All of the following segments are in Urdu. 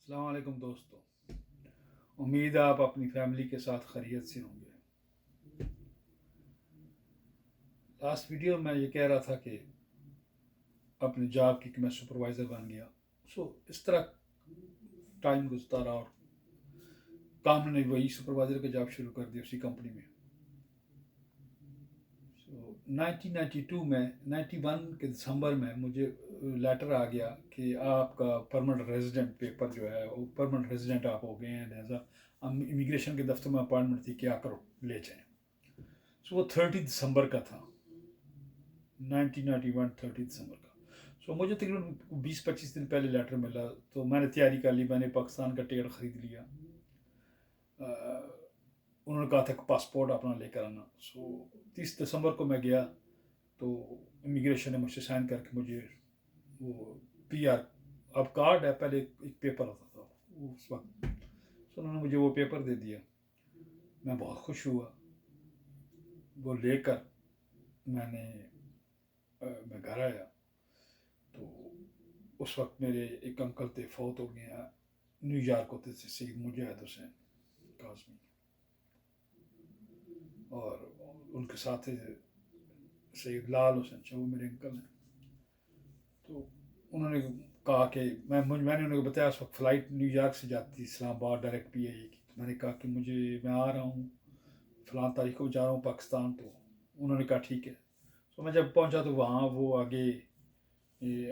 السلام علیکم دوستو، امید ہے آپ اپنی فیملی کے ساتھ خیریت سے ہوں گے۔ لاسٹ ویڈیو میں یہ کہہ رہا تھا کہ اپنی جاب کی کہ میں سپروائزر بن گیا۔ اس طرح ٹائم گزرتا رہا اور کام نے وہی سپروائزر کا جاب شروع کر دیا اسی کمپنی میں۔ 1992 میں 91 کے دسمبر میں مجھے لیٹر آ گیا کہ آپ کا پرمنٹ ریزیڈنٹ پیپر جو ہے وہ پرمنٹ ریزیڈنٹ آپ ہو گئے ہیں، لہٰذا امیگریشن کے دفتر میں اپائنٹمنٹ تھی، کیا کرو لے جائیں۔ وہ 30 دسمبر کا تھا، 1991 30 دسمبر کا۔ مجھے تقریباً 20-25 دن پہلے لیٹر ملا تو میں نے تیاری کر لی، میں نے پاکستان کا ٹکٹ خرید لیا۔ انہوں نے کہا تھا کہ پاسپورٹ اپنا لے کر آنا۔ 30 دسمبر کو میں گیا تو امیگریشن نے مجھ سے سائن کر کے مجھے وہ پی آر، اب کارڈ ہے، پہلے ایک پیپر ہوتا تھا اس وقت، انہوں نے مجھے وہ پیپر دے دیا۔ میں بہت خوش ہوا، وہ لے کر میں گھر آیا تو اس وقت میرے ایک انکل تھے، فوت ہو گئے ہیں، نیو یارک ہوتے تھے، سید مجاہد حسین کاظمی، اور ان کے ساتھ سید لال حسین، وہ میرے انکل ہیں۔ تو انہوں نے کہا کہ میں نے انہیں کو بتایا اس وقت فلائٹ نیو یارک سے جاتی تھی اسلام آباد ڈائریکٹ PIA کی، تو میں نے کہا کہ میں آ رہا ہوں فلاں تاریخ کو جا رہا ہوں پاکستان، تو انہوں نے کہا ٹھیک ہے۔ میں جب پہنچا تو وہاں وہ آگے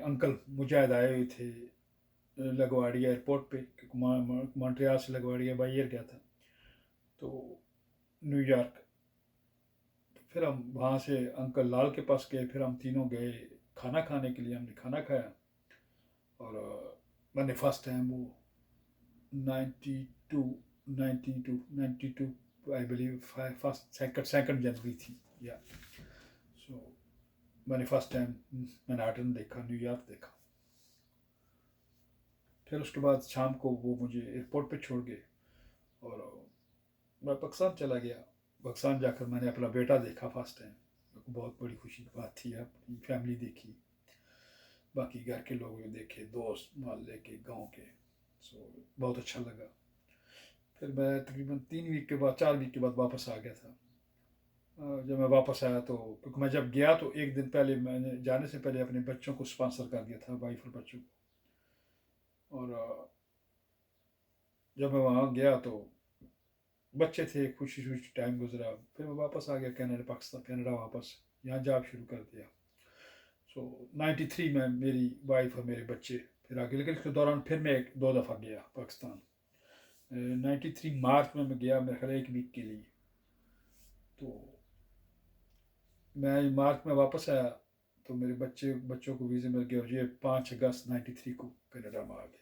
انکل مجاہد آئے ہوئے تھے لگواڑی ایئرپورٹ پہ، مونٹریال سے لگواڑی بائی ایئر گیا تھا تو نیو یارک۔ پھر ہم وہاں سے انکل لال کے پاس گئے، پھر ہم تینوں گئے کھانا کھانے کے لیے، ہم نے کھانا کھایا اور میں نے فرسٹ ٹائم وہ 92 آئی بلیو سیکنڈ جنوری تھی یا میں نے فرسٹ ٹائم مینہٹن دیکھا، نیو یارک دیکھا۔ پھر اس کے بعد شام کو وہ مجھے ایئرپورٹ پہ چھوڑ گئے اور میں پاکستان چلا گیا۔ پاکستان جا کر میں نے اپنا بیٹا دیکھا فرسٹ ٹائم، بہت بڑی خوشی کی بات تھی، اپنی فیملی دیکھی، باقی گھر کے لوگ دیکھے، دوست محلے کے، گاؤں کے، بہت اچھا لگا۔ پھر میں تقریباً 4 ویک کے بعد واپس آ گیا تھا۔ جب میں واپس آیا تو کیونکہ میں جب گیا تو ایک دن پہلے میں نے جانے سے پہلے اپنے بچوں کو اسپانسر کر دیا تھا، وائف اور بچوں کو، اور جب میں وہاں گیا تو بچے تھے، خوشی ٹائم گزرا۔ پھر میں واپس آ گیا کینیڈا واپس یہاں جاب شروع کر دیا۔ 93 میں میری وائف اور میرے بچے پھر آگے، لیکن اس کے دوران پھر میں 2 دفعہ گیا پاکستان۔ 93 مارچ میں گیا میرے خیال 1 ویک کے لیے، تو میں مارچ میں واپس آیا تو میرے بچوں کو ویزے مل گئے اور یہ 5 اگست 93 کو کینیڈا میں آ گئے۔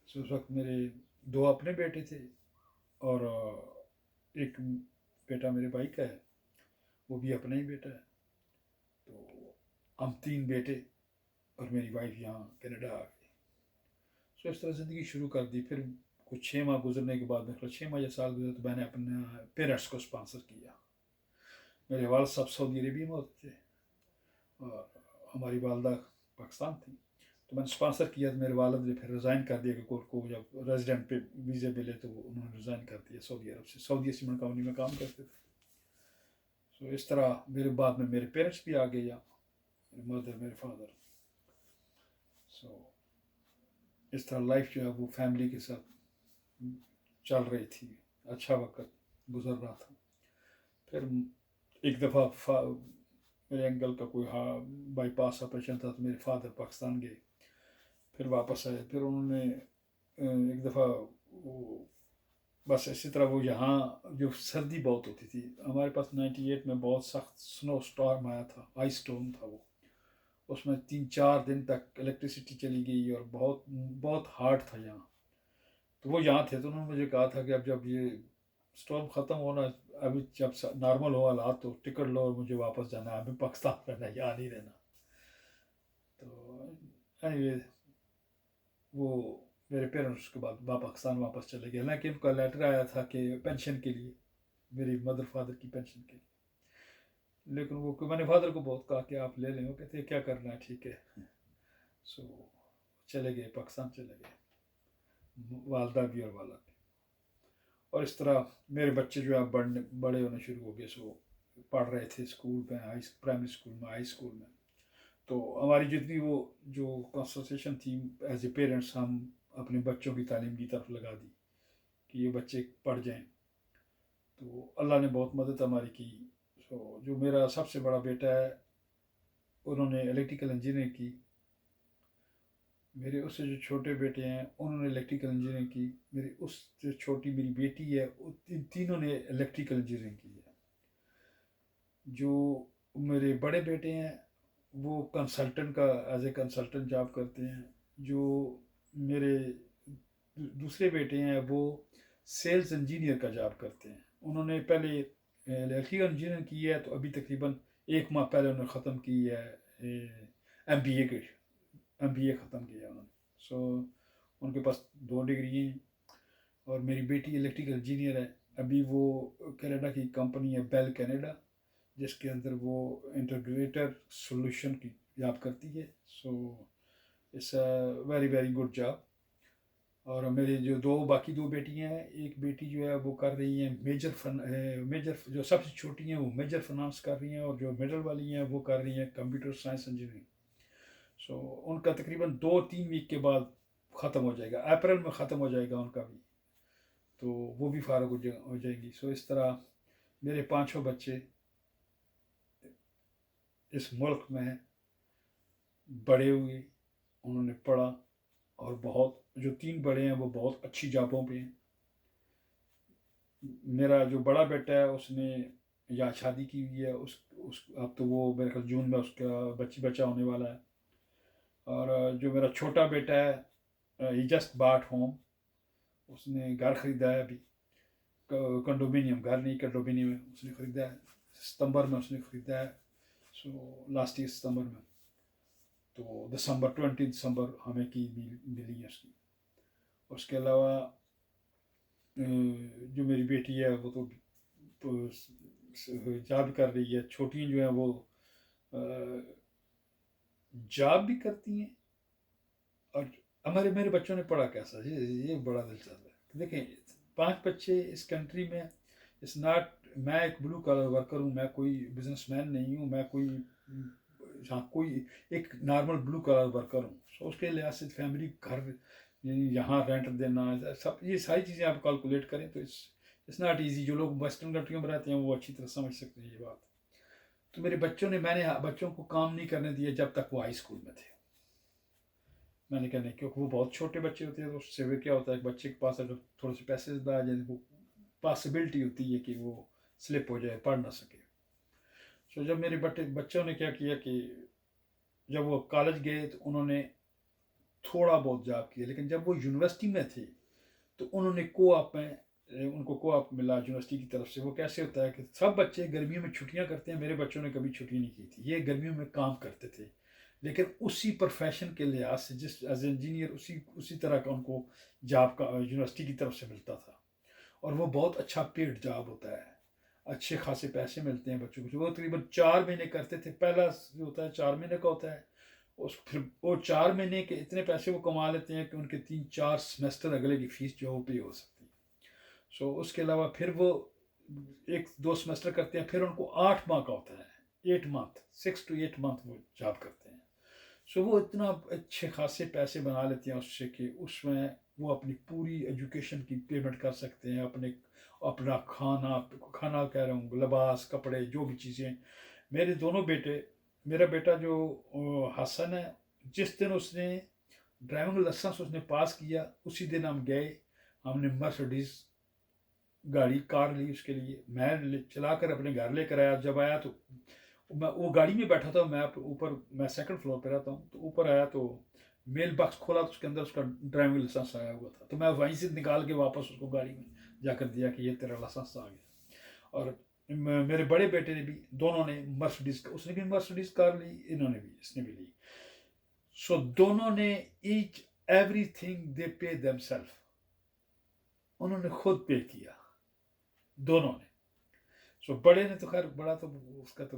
اس وقت میرے 2 اپنے بیٹے تھے اور ایک بیٹا میرے بھائی کا ہے، وہ بھی اپنا ہی بیٹا ہے، تو ہم 3 بیٹے اور میری وائف یہاں کینیڈا آ گئی۔ اس طرح زندگی شروع کر دی۔ پھر کچھ 6 ماہ گزرنے کے بعد، میرے 6 ماہ یا سال گزرے تو میں نے اپنے پیرنٹس کو اسپانسر کیا۔ میرے والد صاحب سعودی عربیہ میں ہوتے تھے اور ہماری والدہ پاکستان تھی، تو میں نے اسپانسر کیا۔ تو میرے والد نے پھر ریزائن کر دیا کہ کورٹ کو جب ریزیڈنٹ پہ ویزے ملے تو انہوں نے ریزائن کر دیا سعودی عرب سے، سعودی سیمنٹ کمپنی میں کام کرتے تھے۔ اس طرح میرے بعد میں میرے پیرنٹس بھی آ گئے، یا میری مدر، میرے فادر۔ اس طرح لائف جو ہے وہ فیملی کے ساتھ چل رہی تھی، اچھا وقت گزر رہا تھا۔ پھر ایک دفعہ میرے انکل کا کوئی بائی پاس آپریشن تھا تو میرے فادر پاکستان گئے، پھر واپس آئے۔ پھر انہوں نے ایک دفعہ وہ بس اسی طرح وہ یہاں جو سردی بہت ہوتی تھی ہمارے پاس، 98 میں بہت سخت سنو اسٹارم آیا تھا، آئس اسٹارم تھا وہ، اس میں 3-4 دن تک الیکٹریسٹی چلی گئی اور بہت بہت ہارڈ تھا یہاں۔ تو وہ یہاں تھے تو انہوں نے مجھے کہا تھا کہ اب جب یہ اسٹارم ختم ہونا، ابھی جب نارمل ہو حالات تو ٹکٹ لو اور مجھے واپس جانا ہے، ابھی پاکستان رہنا، یہاں نہیں رہنا۔ تو وہ میرے پیرنٹس کے بعد پاکستان واپس چلے گئے، لیکن ان کا لیٹر آیا تھا کہ پینشن کے لیے، میری مدر فادر کی پینشن کے لیے، لیکن وہ میں نے فادر کو بہت کہا کہ آپ لے لیں، وہ کہتے ہیں کیا کرنا ہے، ٹھیک ہے۔ چلے گئے, پاکستان چلے گئے, والدہ بھی اور والا بھی. اور اس طرح میرے بچے جو ہے بڑے ہونے شروع ہو گئے. سو پڑھ رہے تھے اسکول میں, پرائمری اسکول میں, ہائی اسکول میں. تو ہماری جتنی وہ جو کنسنٹریشن تھی ایز اے پیرنٹس, ہم اپنے بچوں کی تعلیم کی طرف لگا دی کہ یہ بچے پڑھ جائیں. تو اللہ نے بہت مدد ہماری کی. سو جو میرا سب سے بڑا بیٹا ہے انہوں نے الیکٹریکل انجینئرنگ کی. میرے اس سے جو چھوٹے بیٹے ہیں انہوں نے الیکٹریکل انجینئرنگ کی. میری اس سے چھوٹی میری بیٹی ہے, ان تینوں نے الیکٹریکل انجینئرنگ کی ہے. جو میرے بڑے بیٹے ہیں وہ کنسلٹنٹ کا ایز اے کنسلٹنٹ جاب کرتے ہیں. جو میرے دوسرے بیٹے ہیں وہ سیلز انجینئر کا جاب کرتے ہیں. انہوں نے پہلے الیکٹریکل انجینئر کی ہے, تو ابھی تقریباً 1 ماہ پہلے انہوں نے ختم کی ہے ایم بی اے ختم کیا انہوں نے. سو ان کے پاس 2 ڈگری ہیں. اور میری بیٹی الیکٹریکل انجینئر ہے. ابھی وہ کینیڈا کی کمپنی ہے بیل کینیڈا, جس کے اندر وہ انٹیگریٹر سولوشن کی جاب کرتی ہے. So it's a very very good job. اور میری جو باقی 2 بیٹیاں ہیں, ایک بیٹی جو ہے وہ کر رہی ہیں میجر جو سب سے چھوٹی ہیں وہ میجر فنانس کر رہی ہیں, اور جو مڈل والی ہیں وہ کر رہی ہیں کمپیوٹر سائنس انجینئرنگ. سو ان کا تقریباً 2-3 ویک کے بعد ختم ہو جائے گا, اپریل میں ختم ہو جائے گا ان کا بھی, تو وہ بھی فارغ ہو جائیں گی. سو اس طرح میرے 5 بچے اس ملک میں بڑے ہوئے, انہوں نے پڑھا, اور بہت جو 3 بڑے ہیں وہ بہت اچھی جابوں پہ ہیں. میرا جو بڑا بیٹا ہے اس نے یا شادی کی ہوئی ہے, اب تو وہ میرے خیال جون میں اس کا بچہ ہونے والا ہے. اور جو میرا چھوٹا بیٹا ہے ہی جسٹ باٹ ہوم, اس نے گھر خریدا ہے. ابھی کنڈومینیم, گھر نہیں کنڈومینیم ہے, اس نے خریدا ہے. ستمبر میں اس نے خریدا ہے. سو لاسٹ ایئر ستمبر میں. تو 20 دسمبر ہمیں کی ملی ہے اس کی. اس کے علاوہ جو میری بیٹی ہے وہ تو جاب کر رہی ہے. چھوٹی جو ہیں وہ جاب بھی کرتی ہیں. اور میرے بچوں نے پڑھا کیسا, یہ بڑا دلچسپ ہے. دیکھیں 5 بچے اس کنٹری میں, اس ناٹ, میں ایک بلو کالر ورکر ہوں, میں کوئی بزنس مین نہیں ہوں, میں کوئی ایک نارمل بلو کالر ورکر ہوں. سو اس کے لحاظ سے فیملی گھر یہاں رینٹ دینا, سب یہ ساری چیزیں آپ کیلکولیٹ کریں تو اٹس ناٹ ایزی. جو لوگ ویسٹرن کنٹریوں میں رہتے ہیں وہ اچھی طرح سمجھ سکتے ہیں یہ بات. تو میرے میں نے بچوں کو کام نہیں کرنے دیا جب تک وہ ہائی اسکول میں تھے. میں نے کہا نہیں, کیونکہ وہ بہت چھوٹے بچے ہوتے ہیں, تو اس سے کیا ہوتا ہے, بچے کے پاس اگر تھوڑے سے پیسے آ جائیں وہ پاسبلٹی ہوتی ہے کہ وہ سلپ ہو جائے, پڑھ نہ سکے. سو جب میرے بچوں نے کیا کیا کہ جب وہ کالج گئے تو انہوں نے تھوڑا بہت جاب کیا, لیکن جب وہ یونیورسٹی میں تھے تو انہوں نے ان کو کو آپ ملا یونیورسٹی کی طرف سے. وہ کیسے ہوتا ہے کہ سب بچے گرمیوں میں چھٹیاں کرتے ہیں, میرے بچوں نے کبھی چھٹی نہیں کی تھی. یہ گرمیوں میں کام کرتے تھے, لیکن اسی پروفیشن کے لحاظ سے جس ایز اے انجینئر اسی طرح کا ان کو جاب کا یونیورسٹی کی طرف سے ملتا تھا. اور وہ بہت اچھا پیڈ جاب ہوتا ہے, اچھے خاصے پیسے ملتے ہیں بچوں کو. وہ تقریباً 4 مہینے کرتے تھے. پہلا جو ہوتا ہے 4 مہینے کا ہوتا ہے, پھر وہ 4 مہینے کے اتنے پیسے وہ کما لیتے ہیں کہ ان کے 3-4 سیمسٹر اگلے کی فیس جو پے ہو سکتی ہے. سو اس کے علاوہ پھر وہ 1-2 سیمسٹر کرتے ہیں, پھر ان کو 8 ماہ کا ہوتا ہے, 8 منتھ 6 to 8 منتھ وہ جاب کرتے ہیں. سو وہ اتنا اچھے خاصے پیسے بنا لیتے ہیں اس سے کہ اس میں وہ اپنی پوری ایجوکیشن کی پیمنٹ کر سکتے ہیں. اپنا کھانا کہہ رہا ہوں, لباس, کپڑے, جو بھی چیزیں. میرے دونوں بیٹے, میرا بیٹا جو حسن ہے, جس دن اس نے ڈرائیونگ لائسنس اس نے پاس کیا اسی دن ہم گئے, ہم نے مرسڈیز کار لی اس کے لیے. میں چلا کر اپنے گھر لے کر آیا. جب آیا تو وہ گاڑی میں بیٹھا تھا, میں 2nd فلور پہ رہتا ہوں, تو اوپر آیا تو میل باکس کھولا تو اس کے اندر اس کا ڈرائیونگ لائسنس آیا ہوا تھا. تو میں وہیں سے نکال کے واپس اس کو گاڑی میں جا کر دیا کہ یہ تیرا لائسنس آ گیا. اور میرے بڑے بیٹے نے بھی, دونوں نے مرسڈیز, اس نے بھی مرسڈیز کار لی, اس نے بھی لی. سو دونوں نے each every thing they pay them self, انہوں نے خود پے کیا, دونوں نے. سو بڑے نے تو خیر, بڑا تو اس کا تو